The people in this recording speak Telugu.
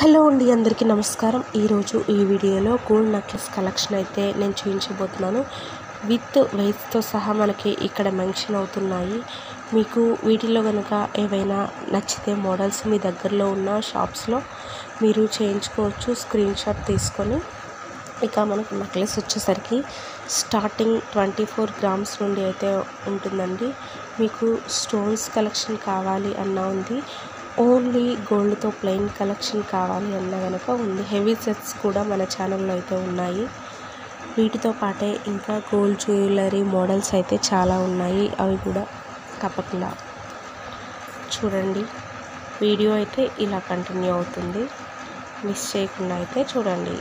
హలో అండి, అందరికీ నమస్కారం. ఈరోజు ఈ వీడియోలో గోల్డ్ నెక్లెస్ కలెక్షన్ అయితే నేను చూపించబోతున్నాను. విత్ వెయిట్స్తో సహా మనకి ఇక్కడ మెన్షన్ అవుతున్నాయి. మీకు వీటిలో కనుక ఏవైనా నచ్చితే మోడల్స్ మీ దగ్గరలో ఉన్న షాప్స్లో మీరు చేయించుకోవచ్చు స్క్రీన్ షాట్ తీసుకొని. ఇక మనకు నెక్లెస్ వచ్చేసరికి స్టార్టింగ్ 24 గ్రామ్స్ నుండి అయితే ఉంటుందండి. మీకు స్టోన్స్ కలెక్షన్ కావాలి అన్నా ఉంది, ఓన్లీ గోల్డ్తో ప్లెయిన్ కలెక్షన్ కావాలి అన్న కనుక ఉంది. హెవీ సెట్స్ కూడా మన ఛానల్లో అయితే ఉన్నాయి. వీటితో పాటే ఇంకా గోల్డ్ జ్యువెలరీ మోడల్స్ అయితే చాలా ఉన్నాయి. అవి కూడా తప్పకుండా చూడండి. వీడియో అయితే ఇలా కంటిన్యూ అవుతుంది, మిస్ చేయకుండా అయితే చూడండి.